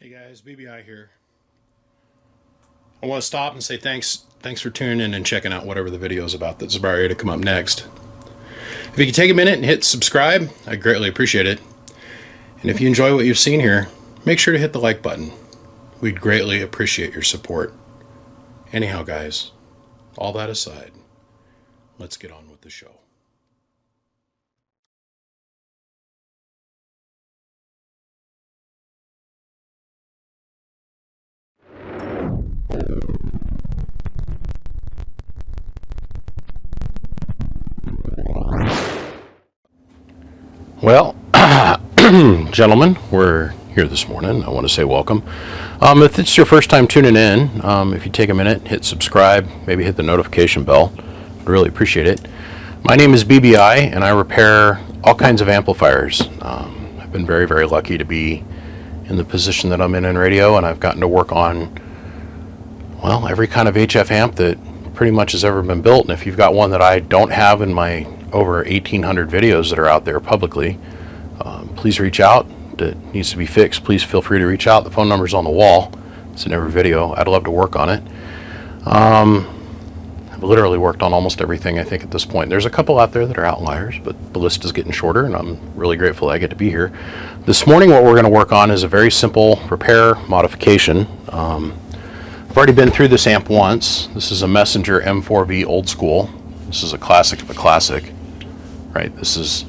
Hey guys, BBI here. I want to stop and say thanks for tuning in and checking out whatever the video is about that's about ready to come up next. If you could take a minute and hit subscribe, I'd greatly appreciate it. And if you enjoy what you've seen here, make sure to hit the like button. We'd greatly appreciate your support. Anyhow, guys, all that aside, let's get on with the show. Well, gentlemen, we're here this morning. I want to say welcome. If it's your first time tuning in, if you take a minute, hit subscribe, maybe hit the notification bell. I'd really appreciate it. My name is BBI, and I repair all kinds of amplifiers. I've been very, very lucky to be in the position that I'm in radio, and I've gotten to work on, well, every kind of HF amp that pretty much has ever been built. And if you've got one that I don't have in my over 1,800 videos that are out there publicly, please reach out. That needs to be fixed, please feel free to reach out. The phone number's on the wall. It's in every video. I'd love to work on it. I've literally worked on almost everything, I think, at this point. There's a couple out there that are outliers, but the list is getting shorter, and I'm really grateful I get to be here. This morning, what we're going to work on is a very simple repair modification. I've already been through this amp once. This is a Messenger M4V old school. This is a classic of a classic, right? This is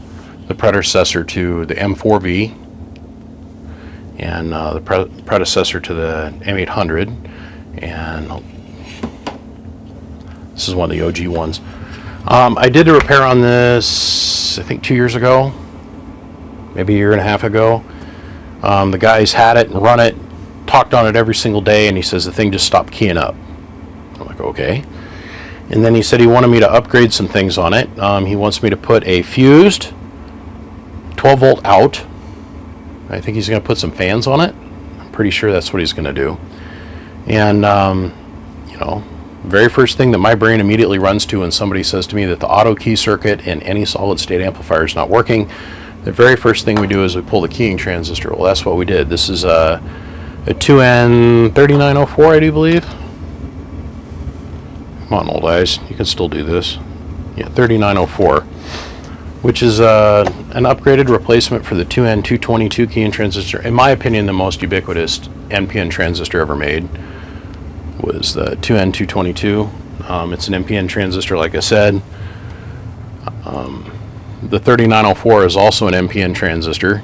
the predecessor to the M4V and the predecessor to the M800, and this is one of the OG ones. I did a repair on this, I think 2 years ago, maybe a year and a half ago. The guys had it and run it, talked on it every single day, and he says the thing just stopped keying up. I'm like, okay. And then he said he wanted me to upgrade some things on it. He wants me to put a fused 12 volt out. I think he's going to put some fans on it. I'm pretty sure that's what he's going to do. And, you know, very first thing that my brain immediately runs to when somebody says to me that the auto key circuit in any solid state amplifier is not working, the very first thing we do is we pull the keying transistor. Well, that's what we did. This is a 2N3904, I do believe. Come on, old eyes, you can still do this. Yeah, 3904, which is an upgraded replacement for the 2N222 keying transistor. In my opinion, the most ubiquitous NPN transistor ever made was the 2N222. It's an NPN transistor, like I said. The 3904 is also an NPN transistor.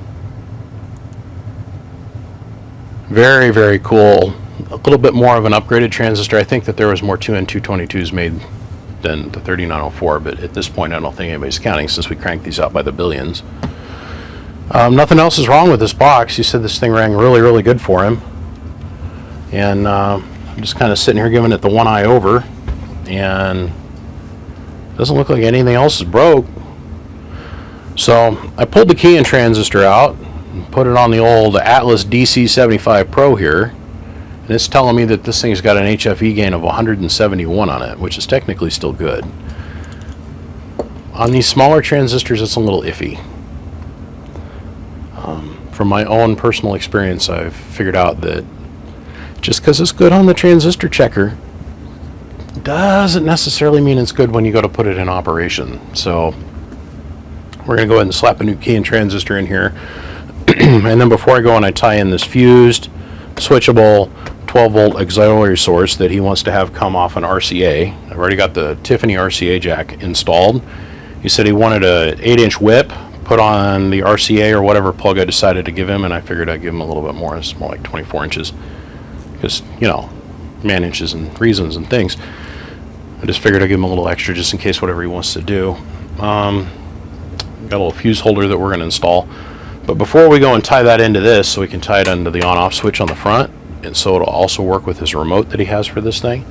Very, very cool. A little bit more of an upgraded transistor. I think that there was more 2N222s made than the 3904, but at this point I don't think anybody's counting since we cranked these out by the billions. Nothing else is wrong with this box. He said this thing rang really, really good for him. And I'm just kind of sitting here giving it the one eye over, and it doesn't look like anything else is broke. So I pulled the keying transistor out and put it on the old Atlas DC75 Pro here. And it's telling me that this thing's got an HFE gain of 171 on it, which is technically still good. On these smaller transistors, it's a little iffy. From my own personal experience, I've figured out that just because it's good on the transistor checker doesn't necessarily mean it's good when you go to put it in operation. So we're going to go ahead and slap a new keying transistor in here. And then before I go and I tie in this fused, switchable 12 volt auxiliary source that he wants to have come off an RCA. I've already got the Tiffany RCA jack installed. He said he wanted a 8-inch whip put on the RCA or whatever plug I decided to give him, and I figured I'd give him a little bit more. It's more like 24 inches because, you know, man inches and reasons and things. I just figured I'd give him a little extra just in case whatever he wants to do. Got a little fuse holder that we're going to install. But before we go and tie that into this, so we can tie it into the on-off switch on the front, and so it'll also work with his remote that he has for this thing,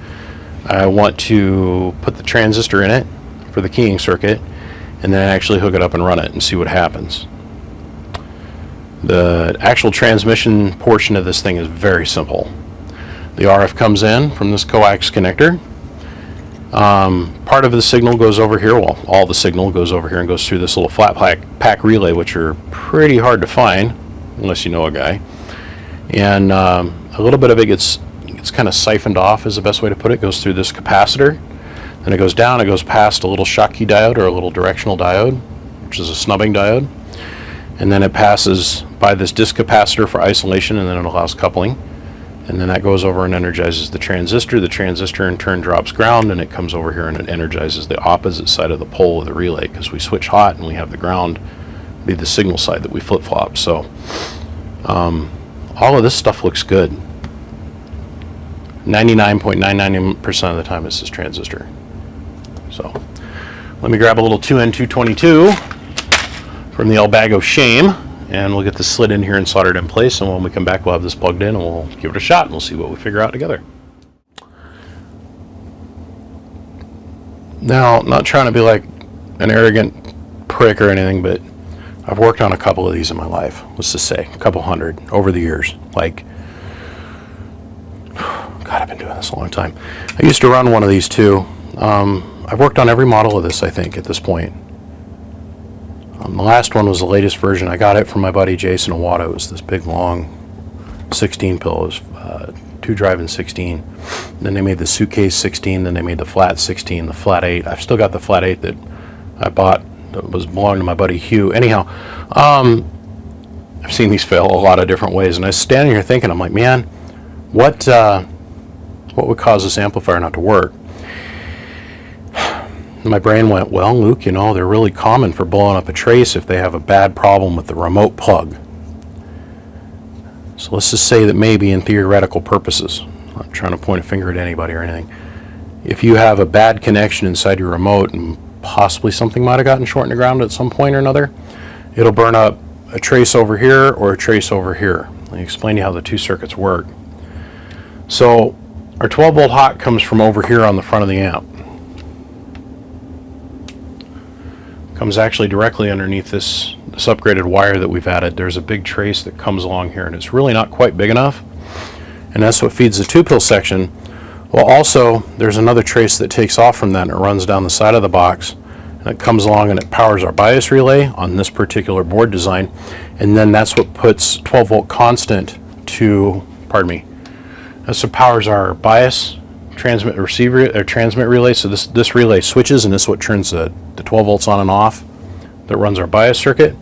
I want to put the transistor in it for the keying circuit, and then actually hook it up and run it and see what happens. The actual transmission portion of this thing is very simple. The RF comes in from this coax connector. Part of the signal goes over here, well, all the signal goes over here and goes through this little flat pack relay, which are pretty hard to find unless you know a guy. And a little bit of it gets kind of siphoned off, is the best way to put it. It goes through this capacitor, then it goes down, it goes past a little Schottky diode, or a little directional diode, which is a snubbing diode, and then it passes by this disc capacitor for isolation, and then it allows coupling, and then that goes over and energizes the transistor. The transistor in turn drops ground, and it comes over here and it energizes the opposite side of the pole of the relay, because we switch hot and we have the ground be the signal side that we flip-flop. So all of this stuff looks good. 99.99% of the time it's this transistor. So let me grab a little 2N222 from the El Bag of Shame, and we'll get this slid in here and soldered in place, and when we come back we'll have this plugged in and we'll give it a shot and we'll see what we figure out together. Now, not trying to be like an arrogant prick or anything, but I've worked on a couple of these in my life. Let's just say a couple hundred over the years. Like, God, I've been doing this a long time. I used to run one of these too. I've worked on every model of this, I think, at this point. The last one was the latest version. I got it from my buddy Jason Iwata. It was this big, long 16 pill. It was 2-drive and 16. Then they made the suitcase 16. Then they made the flat 16, the flat 8. I've still got the flat 8 that I bought that was belonging to my buddy Hugh. Anyhow, I've seen these fail a lot of different ways. And I was standing here thinking, I'm like, man, what would cause this amplifier not to work? My brain went, well, Luke, you know, they're really common for blowing up a trace if they have a bad problem with the remote plug. So let's just say that maybe in theoretical purposes, I'm not trying to point a finger at anybody or anything, if you have a bad connection inside your remote and possibly something might have gotten short in the ground at some point or another, it'll burn up a trace over here or a trace over here. Let me explain to you how the two circuits work. So our 12 volt hot comes from over here on the front of the amp. Comes actually directly underneath this upgraded wire that we've added. There's a big trace that comes along here, and it's really not quite big enough, and that's what feeds the 2-pill section. Well, also there's another trace that takes off from that, and it runs down the side of the box, and it comes along and it powers our bias relay on this particular board design, and then that's what puts 12 volt constant to, pardon me, that's what powers our bias transmit relay. So this relay switches, and this is what turns the 12 volts on and off that runs our bias circuit.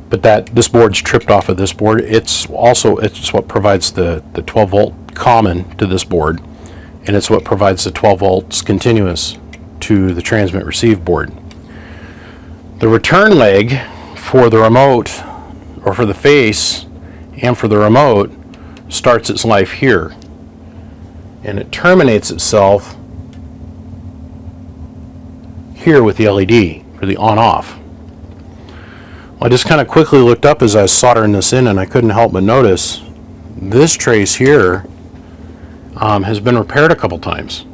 But this board's tripped off of this board. It's what provides the 12 volt common to this board, and it's what provides the 12 volts continuous to the transmit receive board. The return leg for the remote, or for the face and for the remote, starts its life here, and it terminates itself here with the LED for the on-off. Well, I just kind of quickly looked up as I was soldering this in, and I couldn't help but notice this trace here has been repaired a couple times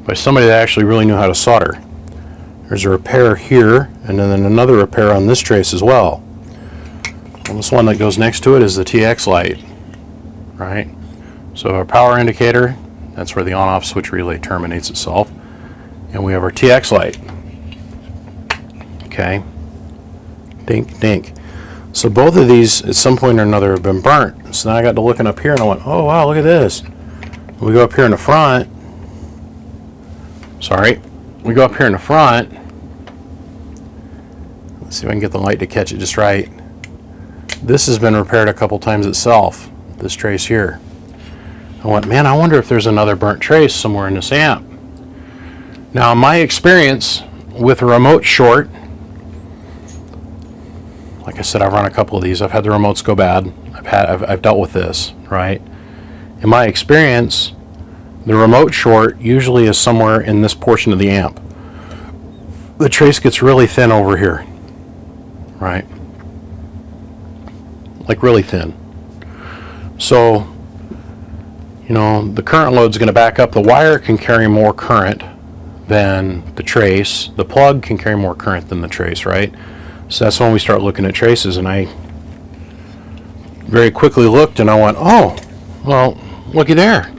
by somebody that actually really knew how to solder. There's a repair here, and then another repair on this trace as well. And this one that goes next to it is the TX light, right? So our power indicator, that's where the on-off switch relay terminates itself. And we have our TX light. Okay. Dink, dink. So both of these at some point or another have been burnt. So now I got to looking up here and I went, oh wow, look at this. We go up here in the front. Sorry. We go up here in the front. Let's see if I can get the light to catch it just right. This has been repaired a couple times itself, this trace here. I went, man, I wonder if there's another burnt trace somewhere in this amp. Now, in my experience with a remote short, like I said, I've run a couple of these. I've had the remotes go bad. I've dealt with this, right? In my experience, the remote short usually is somewhere in this portion of the amp. The trace gets really thin over here, right? Like really thin. So, you know, the current load's going to back up. The wire can carry more current than the trace. The plug can carry more current than the trace, right? So that's when we start looking at traces, and I very quickly looked and I went, oh, well, looky there.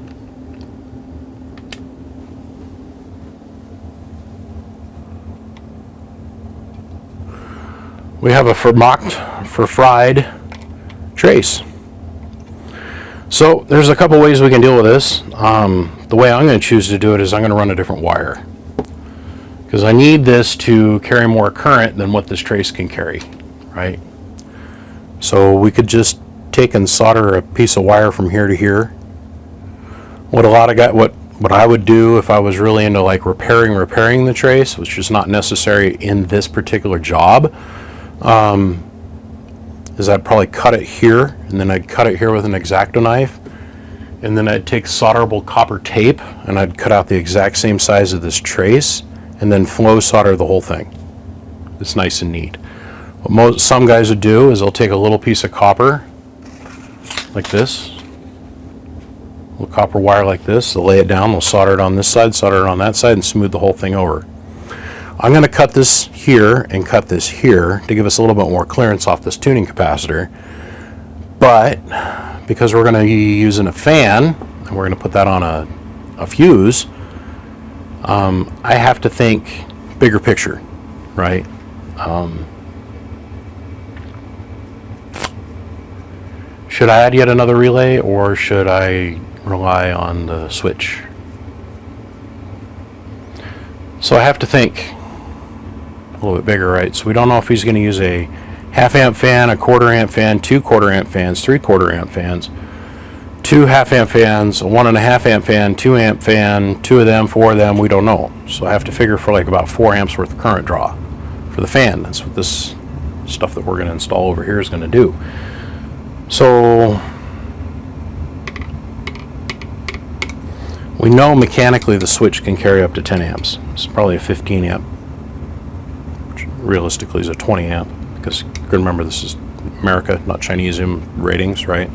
we have a for fried trace. So there's a couple ways we can deal with this. The way I'm going to choose to do it is I'm going to run a different wire, because I need this to carry more current than what this trace can carry, right? So we could just take and solder a piece of wire from here to here. What I would do if I was really into like repairing the trace, which is not necessary in this particular job, is I'd probably cut it here, and then I'd cut it here with an X-Acto knife, and then I'd take solderable copper tape and I'd cut out the exact same size of this trace, and then flow solder the whole thing. It's nice and neat. What some guys would do is they'll take a little piece of copper like this, a little copper wire like this, they'll lay it down, they'll solder it on this side, solder it on that side, and smooth the whole thing over. I'm going to cut this here and cut this here to give us a little bit more clearance off this tuning capacitor, but because we're going to be using a fan and we're going to put that on a fuse, I have to think bigger picture, right? Should I add yet another relay, or should I rely on the switch? So I have to think a little bit bigger, right? So we don't know if he's going to use a half amp fan, a quarter amp fan, 2 quarter amp fans, 3 quarter amp fans, 2 half amp fans, a 1.5 amp fan, 2 amp fan, 2 of them, 4 of them, we don't know. So I have to figure for like about 4 amps worth of current draw for the fan. That's what this stuff that we're going to install over here is going to do. So we know mechanically the switch can carry up to 10 amps. It's probably a 15 amp, which realistically is a 20 amp, because you can remember this is America, not Chinese ratings, right?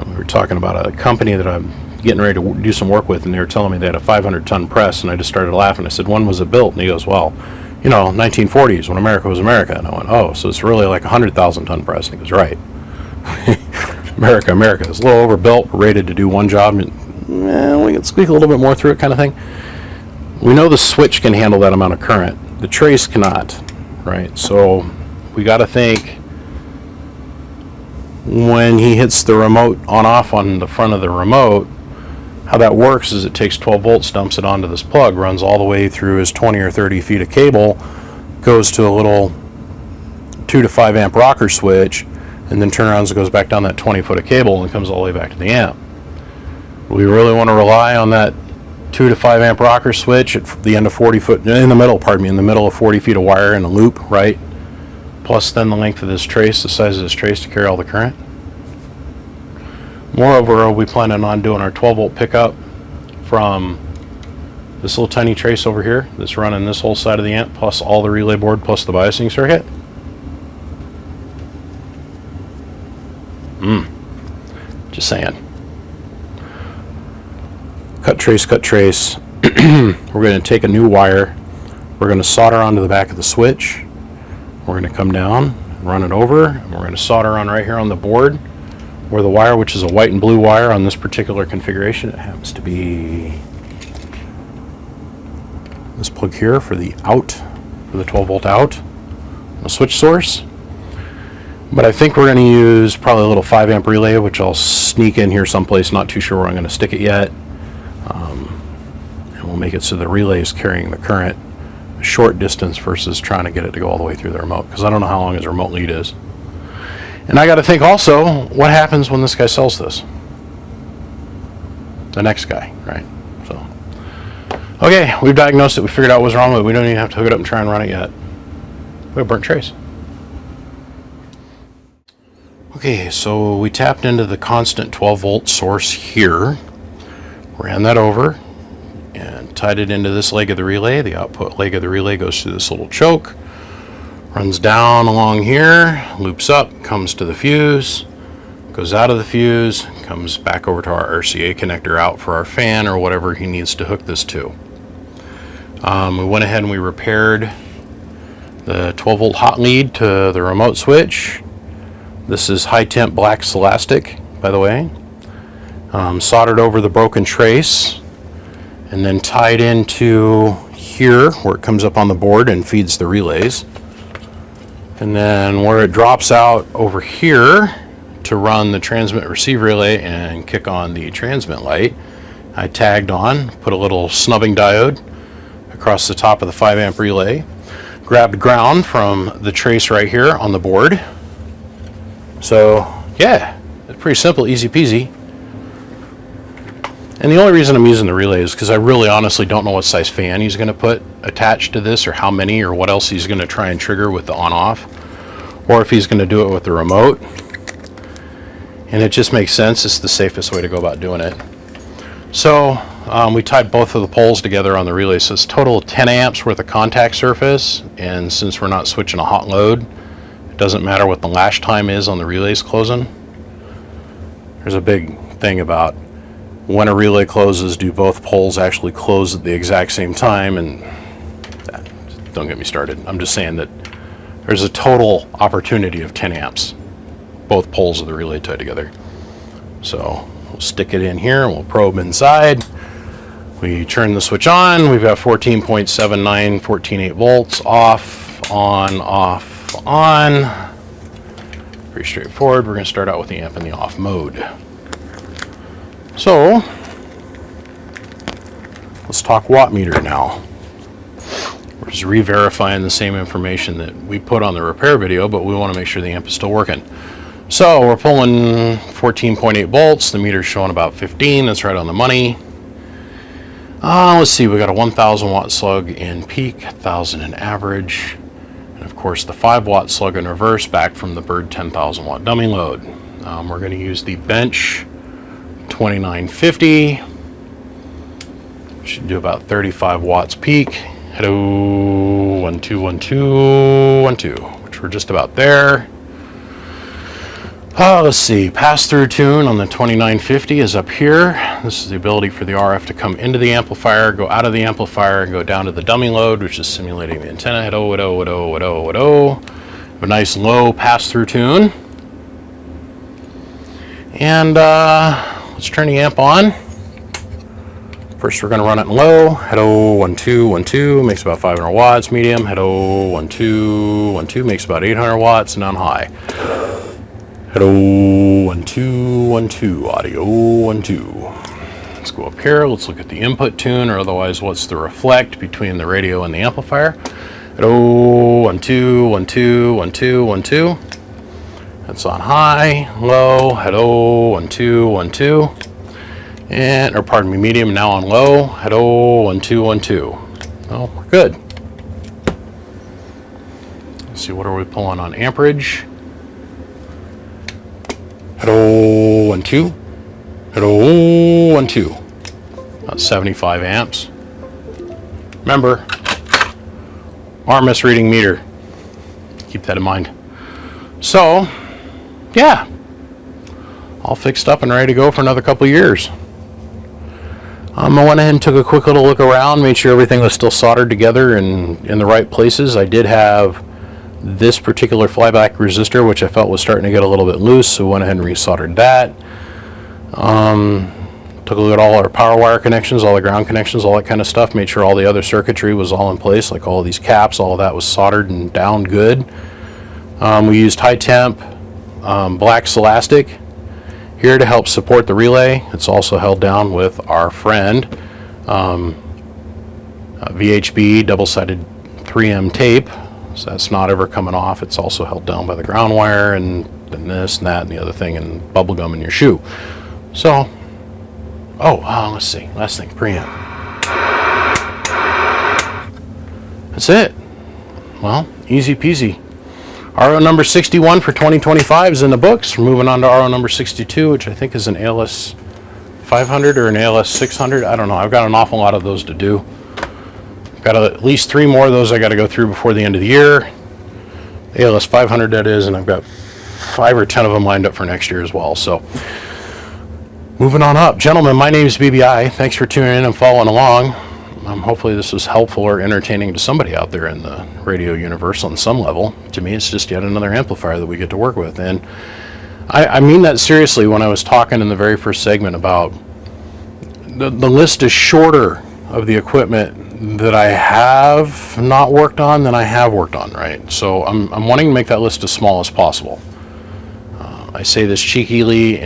We were talking about a company that I'm getting ready to do some work with, and they were telling me they had a 500-ton press, and I just started laughing. I said, when was it built? And he goes, well, 1940s, when America was America. And I went, oh, so it's really like a 100,000-ton press. And he goes, right. America is a little overbuilt, rated to do one job, and we can squeak a little bit more through it kind of thing. We know the switch can handle that amount of current. The trace cannot, right? So we got to think when he hits the remote on-off on the front of the remote, how that works is it takes 12 volts, dumps it onto this plug, runs all the way through his 20 or 30 feet of cable, goes to a little 2 to 5 amp rocker switch, and then turnarounds and goes back down that 20 foot of cable and comes all the way back to the amp. We really want to rely on that 2 to 5 amp rocker switch at the end of 40 foot, in the middle of 40 feet of wire in a loop, right? Plus then the length of this trace, the size of this trace to carry all the current. Moreover, we planning on doing our 12 volt pickup from this little tiny trace over here that's running this whole side of the amp, plus all the relay board, plus the biasing circuit. Just saying. Cut trace. We're going to take a new wire. We're going to solder onto the back of the switch. We're going to come down, run it over, and we're going to solder on right here on the board where the wire, which is a white and blue wire on this particular configuration, it happens to be this plug here for the out, for the 12 volt out, the switch source. But I think we're going to use probably a little 5 amp relay, which I'll sneak in here someplace, not too sure where I'm going to stick it yet. And we'll make it so the relay is carrying the current a short distance versus trying to get it to go all the way through the remote, because I don't know how long his remote lead is. And I got to think also, what happens when this guy sells this? The next guy, right? So, okay, we've diagnosed it, we figured out what's wrong with it. We don't even have to hook it up and try and run it yet. We have burnt trace. Okay, so we tapped into the constant 12 volt source here, ran that over, and tied it into this leg of the relay. The output leg of the relay goes through this little choke, runs down along here, loops up, comes to the fuse, goes out of the fuse, comes back over to our RCA connector out for our fan or whatever he needs to hook this to. We went ahead and we repaired the 12 volt hot lead to the remote switch. This is high temp black Celastic, by the way. Soldered over the broken trace and then tied into here where it comes up on the board and feeds the relays. And then where it drops out over here to run the transmit receive relay and kick on the transmit light, I tagged on, put a little snubbing diode across the top of the 5 amp relay, grabbed ground from the trace right here on the board. So yeah, it's pretty simple, easy peasy. And the only reason I'm using the relay is because I really honestly don't know what size fan he's going to put attached to this, or how many, or what else he's going to try and trigger with the on-off, or if he's going to do it with the remote. And it just makes sense. It's the safest way to go about doing it. So we tied both of the poles together on the relay, so it's total 10 amps worth of contact surface. And since we're not switching a hot load, it doesn't matter what the lash time is on the relays closing. There's a big thing about when a relay closes, do both poles actually close at the exact same time? And don't get me started. I'm just saying that there's a total opportunity of 10 amps, both poles of the relay tied together. So we'll stick it in here and we'll probe inside. We turn the switch on. We've got 14.79, 14.8 volts, off, on. Pretty straightforward. We're going to start out with the amp in the off mode. So let's talk watt meter now. We're just re-verifying the same information that we put on the repair video, but we want to make sure the amp is still working. So we're pulling 14.8 volts. The meter's showing about 15. That's right on the money. Let's see. We got a 1,000 watt slug in peak, 1,000 in average, and of course the 5 watt slug in reverse back from the Bird 10,000 watt dummy load. We're going to use the bench 2950. Should do about 35 watts peak. Hello, 1 2 1 2 1 2, which we're just about there. Let's see, pass-through tune on the 2950 is up here. This is the ability for the RF to come into the amplifier, go out of the amplifier, and go down to the dummy load, which is simulating the antenna. Hello. A nice low pass-through tune. And let's turn the amp on. First we're going to run it in low. Hello, 1 2 1 2 makes about 500 watts. Medium. Hello, 1 2 1 2 makes about 800 watts. And on high. Hello, 1 2 1 2 audio 1 2. Let's go up here. Let's look at the input tune, or otherwise what's the reflect between the radio and the amplifier. Hello, 1 2 1 2 1 2 1 2. That's on high. Low. Hello, 1 2 1 2. And, or pardon me, medium, now on low. Hello, 1 2 1 2. Oh, we're good. Let's see, what are we pulling on amperage? Hello, 1 2. Hello, 1 2. About 75 amps. Remember, RMS reading meter. Keep that in mind. So, yeah, all fixed up and ready to go for another couple years. I went ahead and took a quick little look around, made sure everything was still soldered together and in the right places. I did have this particular flyback resistor, which I felt was starting to get a little bit loose, so went ahead and resoldered that. Took a look at all our power wire connections, all the ground connections, all that kind of stuff, made sure all the other circuitry was all in place, like all of these caps, all of that was soldered and down good. We used high temp black Celastic here to help support the relay. It's also held down with our friend VHB double-sided 3M tape, so that's not ever coming off. It's also held down by the ground wire and then this and that and the other thing, and bubble gum in your shoe. So, let's see, last thing, preamp. That's it. Well, easy peasy. RO number 61 for 2025 is in the books. We're moving on to RO number 62, which I think is an ALS 500 or an ALS 600. I don't know. I've got an awful lot of those to do. Got at least 3 more of those I got to go through before the end of the year. ALS 500 that is, and I've got 5 or 10 of them lined up for next year as well. So, moving on up. Gentlemen, my name is BBI. Thanks for tuning in and following along. Hopefully this was helpful or entertaining to somebody out there in the radio universe on some level. To me, it's just yet another amplifier that we get to work with. And I mean that seriously when I was talking in the very first segment about the list is shorter of the equipment that I have not worked on than I have worked on, right? So I'm wanting to make that list as small as possible. I say this cheekily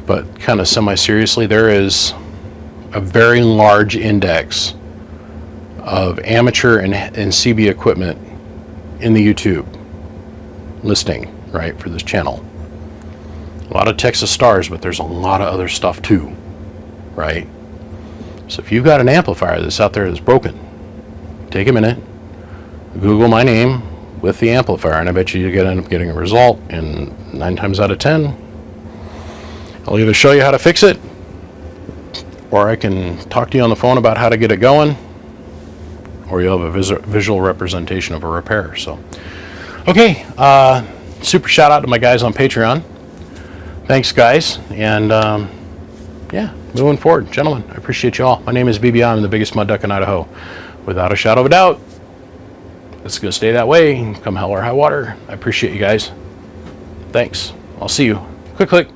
but kind of semi-seriously. There is a very large index of amateur and CB equipment in the YouTube listing, right, for this channel. A lot of Texas Stars, but there's a lot of other stuff too, right? So if you've got an amplifier that's out there that's broken, take a minute, Google my name with the amplifier, and I bet you end up getting a result. And 9 times out of 10, I'll either show you how to fix it, or I can talk to you on the phone about how to get it going, or you'll have a visual representation of a repair. So, okay, super shout out to my guys on Patreon. Thanks, guys, and yeah, moving forward, gentlemen, I appreciate you all. My name is BBI. I'm the biggest mud duck in Idaho, without a shadow of a doubt. It's gonna stay that way, come hell or high water. I appreciate you guys. Thanks. I'll see you. Click, click.